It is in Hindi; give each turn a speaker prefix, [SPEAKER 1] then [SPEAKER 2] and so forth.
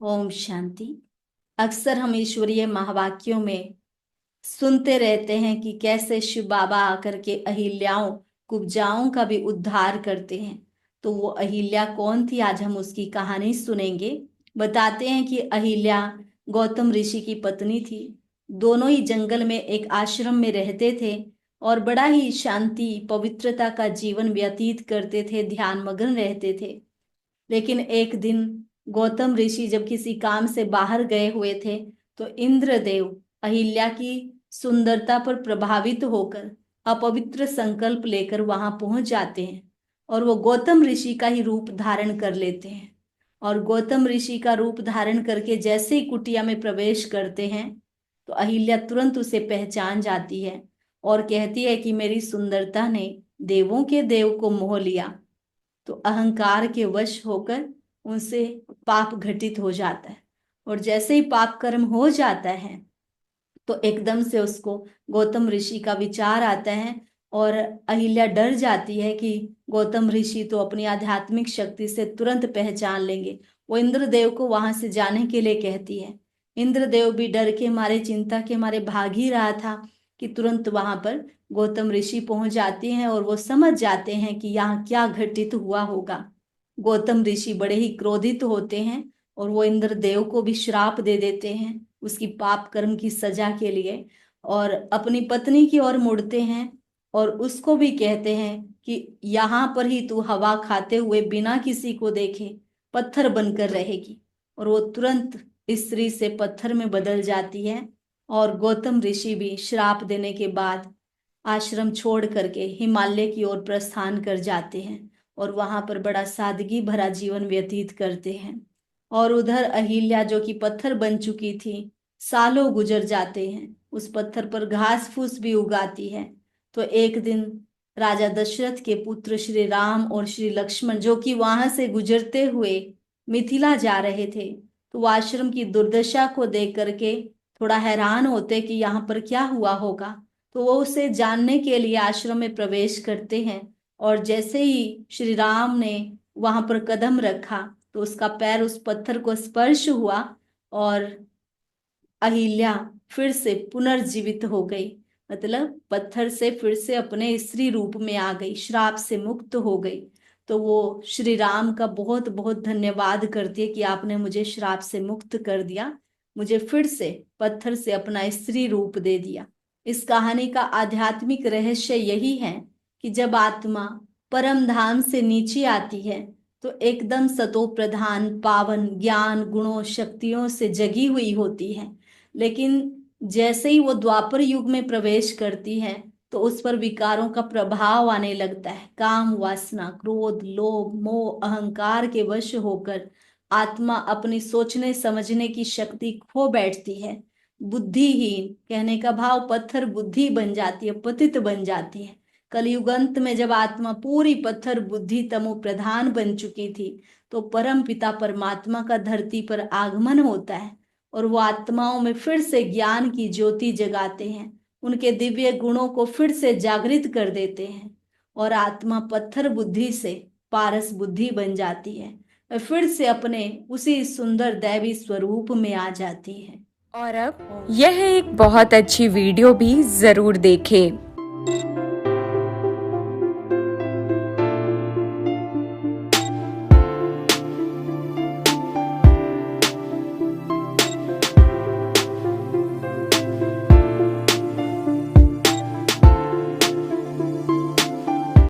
[SPEAKER 1] ओम शांति। अक्सर हम ईश्वरीय महावाक्यों में सुनते रहते हैं कि कैसे शिव बाबा आकर के अहिल्याओं कुब्जाओं का भी उद्धार करते हैं। तो वो अहिल्या कौन थी, आज हम उसकी कहानी सुनेंगे। बताते हैं कि अहिल्या गौतम ऋषि की पत्नी थी। दोनों ही जंगल में एक आश्रम में रहते थे और बड़ा ही शांति पवित्रता का जीवन व्यतीत करते थे, ध्यान मग्न रहते थे। लेकिन एक दिन गौतम ऋषि जब किसी काम से बाहर गए हुए थे तो इंद्रदेव अहिल्या की सुंदरता पर प्रभावित होकर अपवित्र संकल्प लेकर वहां पहुंच जाते हैं और वो गौतम ऋषि का ही रूप धारण कर लेते हैं। और गौतम ऋषि का रूप धारण करके जैसे ही कुटिया में प्रवेश करते हैं तो अहिल्या तुरंत उसे पहचान जाती है और कहती है कि मेरी सुंदरता ने देवों के देव को मोह लिया। तो अहंकार के वश होकर उनसे पाप घटित हो जाता है। और जैसे ही पाप कर्म हो जाता है तो एकदम से उसको गौतम ऋषि का विचार आता है और अहिल्या डर जाती है कि गौतम ऋषि तो अपनी आध्यात्मिक शक्ति से तुरंत पहचान लेंगे। वो इंद्रदेव को वहां से जाने के लिए कहती है। इंद्रदेव भी डर के मारे, चिंता के मारे भाग ही रहा था कि तुरंत वहां पर गौतम ऋषि पहुंच जाते हैं और वो समझ जाते हैं कि यहाँ क्या घटित हुआ होगा। गौतम ऋषि बड़े ही क्रोधित होते हैं और वो इंद्रदेव को भी श्राप दे देते हैं उसकी पाप कर्म की सजा के लिए, और अपनी पत्नी की ओर मुड़ते हैं और उसको भी कहते हैं कि यहाँ पर ही तू हवा खाते हुए बिना किसी को देखे पत्थर बनकर रहेगी। और वो तुरंत स्त्री से पत्थर में बदल जाती है और गौतम ऋषि भी श्राप देने के बाद आश्रम छोड़ करके हिमालय की ओर प्रस्थान कर जाते हैं और वहां पर बड़ा सादगी भरा जीवन व्यतीत करते हैं। और उधर अहिल्या जो कि पत्थर बन चुकी थी, सालों गुजर जाते हैं, उस पत्थर पर घास फूस भी उगाती है। तो एक दिन राजा दशरथ के पुत्र श्री राम और श्री लक्ष्मण जो कि वहां से गुजरते हुए मिथिला जा रहे थे, तो वो आश्रम की दुर्दशा को देख करके थोड़ा हैरान होते कि यहाँ पर क्या हुआ होगा। तो वो उसे जानने के लिए आश्रम में प्रवेश करते हैं और जैसे ही श्री राम ने वहां पर कदम रखा तो उसका पैर उस पत्थर को स्पर्श हुआ और अहिल्या फिर से पुनर्जीवित हो गई। मतलब पत्थर से फिर से अपने स्त्री रूप में आ गई, श्राप से मुक्त हो गई। तो वो श्री राम का बहुत बहुत धन्यवाद करती है कि आपने मुझे श्राप से मुक्त कर दिया, मुझे फिर से पत्थर से अपना स्त्री रूप दे दिया। इस कहानी का आध्यात्मिक रहस्य यही है कि जब आत्मा परम धाम से नीचे आती है तो एकदम सतो प्रधान पावन ज्ञान गुणों शक्तियों से जगी हुई होती है। लेकिन जैसे ही वो द्वापर युग में प्रवेश करती है तो उस पर विकारों का प्रभाव आने लगता है। काम वासना क्रोध लोभ मोह अहंकार के वश होकर आत्मा अपनी सोचने समझने की शक्ति खो बैठती है। बुद्धिहीन कहने का भाव पत्थर बुद्धि बन जाती है, पतित बन जाती है। कलयुग अंत में जब आत्मा पूरी पत्थर बुद्धि तमो प्रधान बन चुकी थी तो परम पिता परमात्मा का धरती पर आगमन होता है और वो आत्माओं में फिर से ज्ञान की ज्योति जगाते हैं, उनके दिव्य गुणों को फिर से जागृत कर देते हैं और आत्मा पत्थर बुद्धि से पारस बुद्धि बन जाती है और फिर से अपने उसी सुंदर दैवी स्वरूप में आ जाती है।
[SPEAKER 2] और अब
[SPEAKER 1] ओम
[SPEAKER 2] यह एक बहुत अच्छी वीडियो भी ज़रूर देखें।